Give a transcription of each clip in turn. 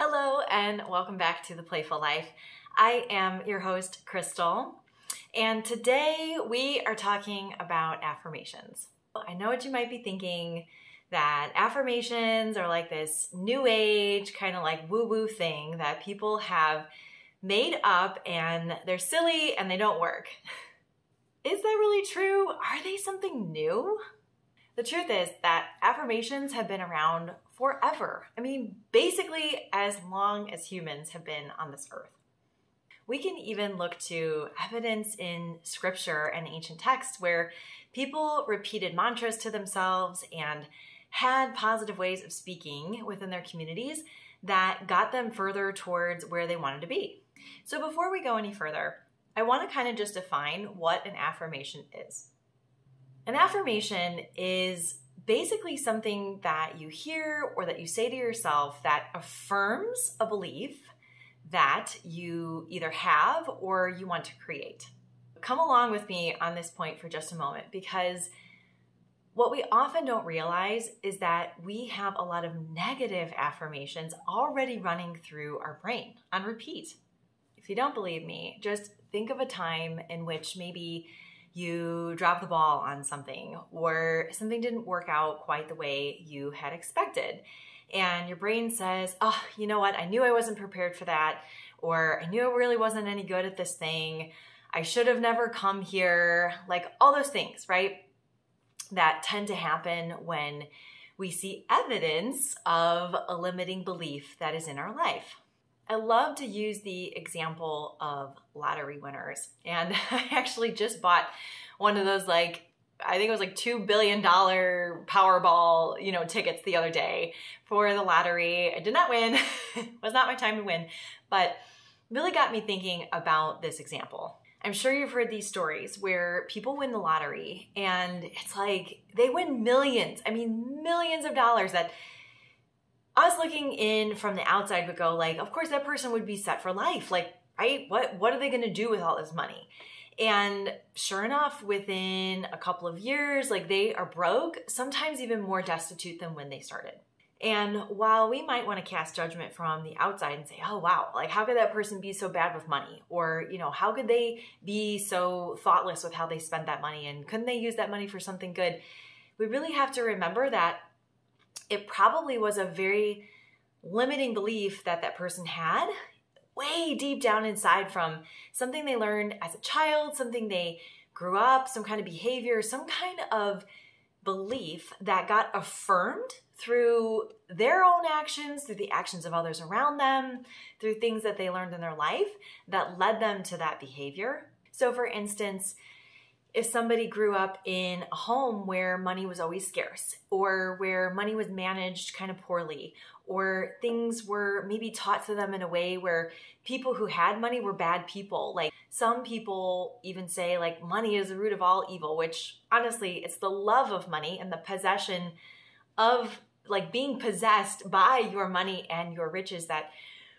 Hello and welcome back to The Playful Life. I am your host, Crystal, and today we are talking about affirmations. I know what you might be thinking, that affirmations are like this new age, kind of like woo-woo thing that people have made up and they're silly and they don't work. Is that really true? Are they something new? The truth is that affirmations have been around forever. I mean, basically as long as humans have been on this earth. We can even look to evidence in scripture and ancient texts where people repeated mantras to themselves and had positive ways of speaking within their communities that got them further towards where they wanted to be. So before we go any further, I want to kind of just define what an affirmation is. An affirmation is basically something that you hear or that you say to yourself that affirms a belief that you either have or you want to create. Come along with me on this point for just a moment, because what we often don't realize is that we have a lot of negative affirmations already running through our brain on repeat. If you don't believe me, just think of a time in which maybe you dropped the ball on something or something didn't work out quite the way you had expected. And your brain says, oh, you know what? I knew I wasn't prepared for that. Or I knew I really wasn't any good at this thing. I should have never come here. Like all those things, right? That tend to happen when we see evidence of a limiting belief that is in our life. I love to use the example of lottery winners. And I actually just bought one of those, I think it was like $2 billion Powerball, tickets the other day for the lottery. I did not win. It was not my time to win, but really got me thinking about this example. I'm sure you've heard these stories where people win the lottery and it's like they win millions. I mean, millions of dollars that us looking in from the outside would go like, of course that person would be set for life. Like, right? What are they going to do with all this money? And sure enough, within a couple of years, they are broke, sometimes even more destitute than when they started. And while we might want to cast judgment from the outside and say, oh, wow, how could that person be so bad with money? Or, how could they be so thoughtless with how they spent that money? And couldn't they use that money for something good? We really have to remember that it probably was a very limiting belief that that person had way deep down inside from something they learned as a child, something they grew up, some kind of behavior, some kind of belief that got affirmed through their own actions, through the actions of others around them, through things that they learned in their life that led them to that behavior. So for instance, if somebody grew up in a home where money was always scarce, or where money was managed kind of poorly, or things were maybe taught to them in a way where people who had money were bad people. Some people even say money is the root of all evil, which honestly, it's the love of money and the possession of being possessed by your money and your riches that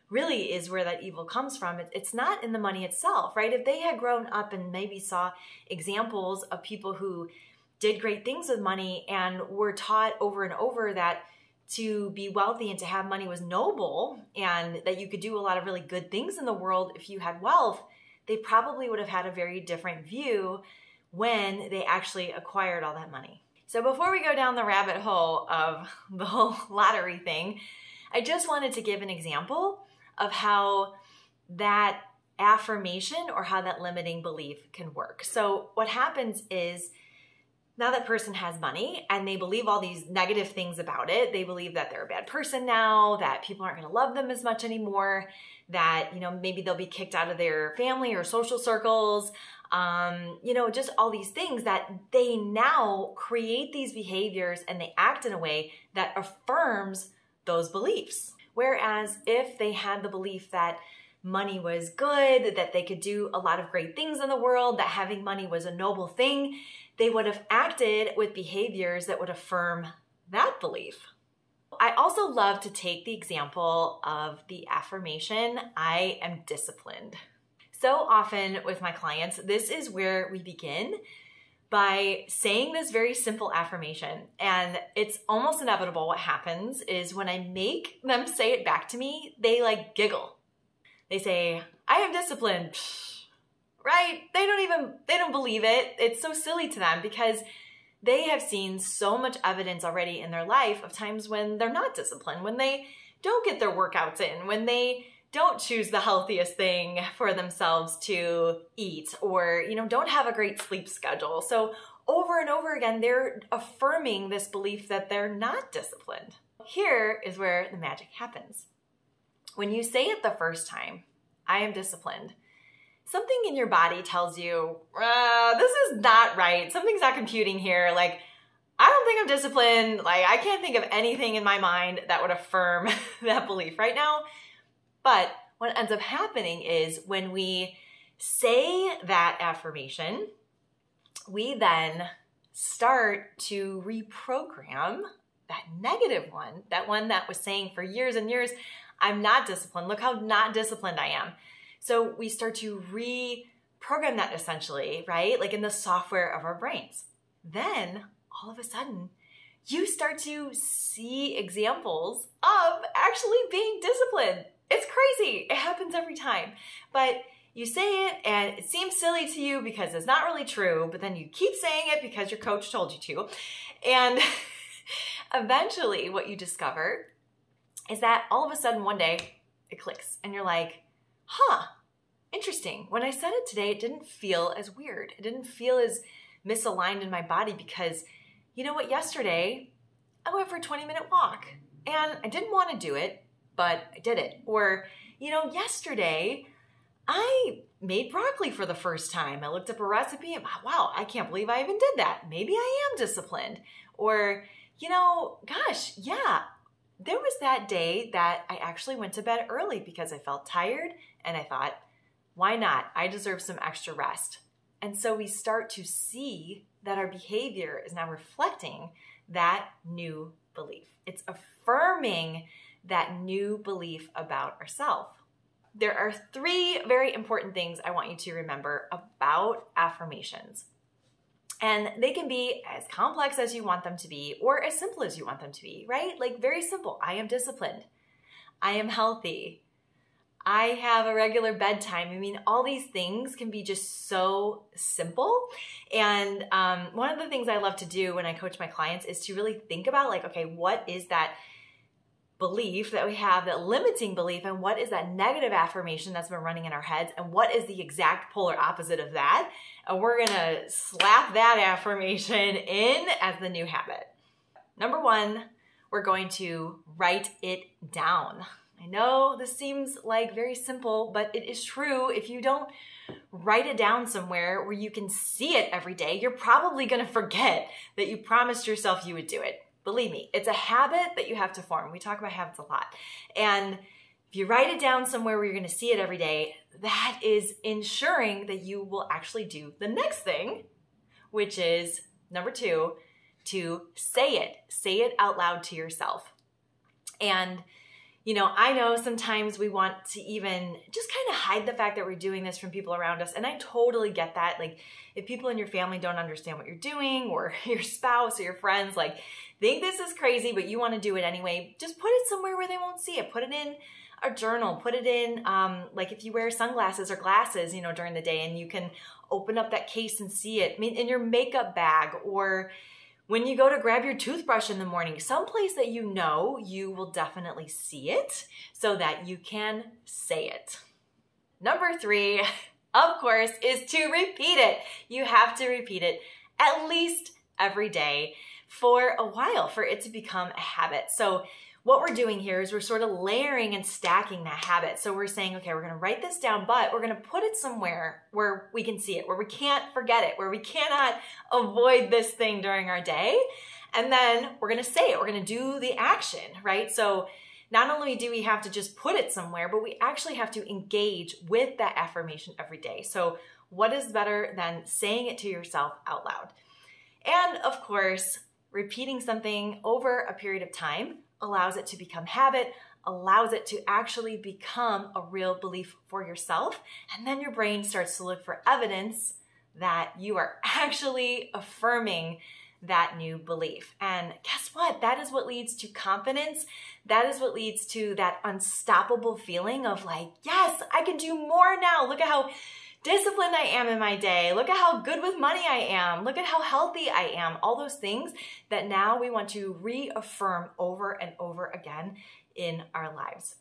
really is where that evil comes from. It's not in the money itself, right? If they had grown up and maybe saw examples of people who did great things with money and were taught over and over that to be wealthy and to have money was noble and that you could do a lot of really good things in the world if you had wealth, they probably would have had a very different view when they actually acquired all that money. So before we go down the rabbit hole of the whole lottery thing, I just wanted to give an example of how that affirmation or how that limiting belief can work. So what happens is now that person has money and they believe all these negative things about it. They believe that they're a bad person now, that people aren't going to love them as much anymore, that, maybe they'll be kicked out of their family or social circles, just all these things that they now create these behaviors and they act in a way that affirms those beliefs. Whereas if they had the belief that money was good, that they could do a lot of great things in the world, that having money was a noble thing, they would have acted with behaviors that would affirm that belief. I also love to take the example of the affirmation, I am disciplined. So often with my clients, this is where we begin by saying this very simple affirmation. And it's almost inevitable what happens is when I make them say it back to me, they like giggle. They say, I am disciplined, right? They don't believe it. It's so silly to them because they have seen so much evidence already in their life of times when they're not disciplined, when they don't get their workouts in, when they don't choose the healthiest thing for themselves to eat, or, don't have a great sleep schedule. So over and over again, they're affirming this belief that they're not disciplined. Here is where the magic happens. When you say it the first time, I am disciplined, something in your body tells you, this is not right. Something's not computing here. Like, I don't think I'm disciplined. Like, I can't think of anything in my mind that would affirm that belief right now. But what ends up happening is when we say that affirmation, we then start to reprogram that negative one, that one that was saying for years and years, I'm not disciplined. Look how not disciplined I am. So we start to reprogram that essentially, right? Like in the software of our brains. Then all of a sudden, you start to see examples of actually being disciplined. It's crazy. It happens every time. But you say it and it seems silly to you because it's not really true, but then you keep saying it because your coach told you to. And eventually what you discover is that all of a sudden one day it clicks and you're like, interesting. When I said it today, it didn't feel as weird. It didn't feel as misaligned in my body because you know what? Yesterday, I went for a 20-minute walk and I didn't want to do it, but I did it. Or, yesterday I made broccoli for the first time. I looked up a recipe and wow, I can't believe I even did that. Maybe I am disciplined. Or, gosh, yeah, there was that day that I actually went to bed early because I felt tired and I thought, why not? I deserve some extra rest. And so we start to see that our behavior is now reflecting that new belief. It's affirming that new belief about ourselves. There are 3 very important things I want you to remember about affirmations. And they can be as complex as you want them to be or as simple as you want them to be, right? Like very simple. I am disciplined. I am healthy. I have a regular bedtime. I mean, all these things can be just so simple. And one of the things I love to do when I coach my clients is to really think about like, okay, what is that belief that we have, that limiting belief, and what is that negative affirmation that's been running in our heads, and what is the exact polar opposite of that? And we're gonna slap that affirmation in as the new habit. Number 1, we're going to write it down. I know this seems like very simple, but it is true. If you don't write it down somewhere where you can see it every day, you're probably gonna forget that you promised yourself you would do it. Believe me, it's a habit that you have to form. We talk about habits a lot. And if you write it down somewhere where you're gonna see it every day, that is ensuring that you will actually do the next thing, which is number 2, to say it. Say it out loud to yourself. And I know sometimes we want to even just kind of hide the fact that we're doing this from people around us. And I totally get that. Like if people in your family don't understand what you're doing, or your spouse or your friends like think this is crazy, but you want to do it anyway, just put it somewhere where they won't see it. Put it in a journal, put it in, like if you wear sunglasses or glasses, during the day and you can open up that case and see it. I mean, in your makeup bag, or when you go to grab your toothbrush in the morning, someplace that you will definitely see it so that you can say it. Number 3, of course, is to repeat it. You have to repeat it at least every day for a while for it to become a habit. So what we're doing here is we're sort of layering and stacking that habit. So we're saying, okay, we're going to write this down, but we're going to put it somewhere where we can see it, where we can't forget it, where we cannot avoid this thing during our day. And then we're going to say it. We're going to do the action, right? So not only do we have to just put it somewhere, but we actually have to engage with that affirmation every day. So what is better than saying it to yourself out loud? And of course, repeating something over a period of time allows it to become habit, allows it to actually become a real belief for yourself. And then your brain starts to look for evidence that you are actually affirming that new belief. And guess what? That is what leads to confidence. That is what leads to that unstoppable feeling of like, yes, I can do more now. Look at how disciplined I am in my day. Look at how good with money I am. Look at how healthy I am. All those things that now we want to reaffirm over and over again in our lives.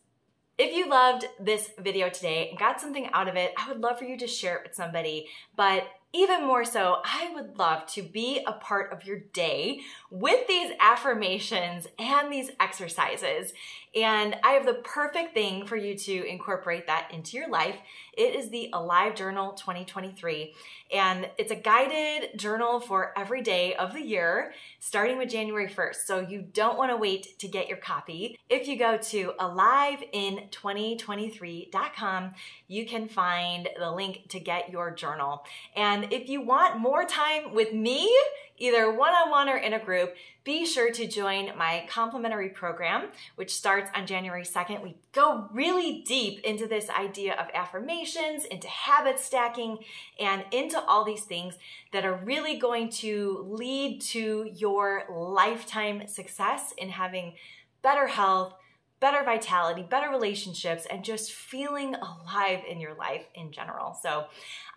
If you loved this video today and got something out of it, I would love for you to share it with somebody. But even more so, I would love to be a part of your day with these affirmations and these exercises. And I have the perfect thing for you to incorporate that into your life. It is the Alive Journal 2023. And it's a guided journal for every day of the year, starting with January 1st. So you don't want to wait to get your copy. If you go to aliveit2023.com, you can find the link to get your journal. And if you want more time with me, either one-on-one or in a group, be sure to join my complimentary program, which starts on January 2nd. We go really deep into this idea of affirmations, into habit stacking, and into all these things that are really going to lead to your lifetime success in having better health, better vitality, better relationships, and just feeling alive in your life in general. So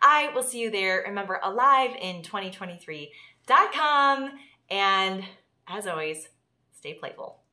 I will see you there. Remember, aliveit2023.com. And as always, stay playful.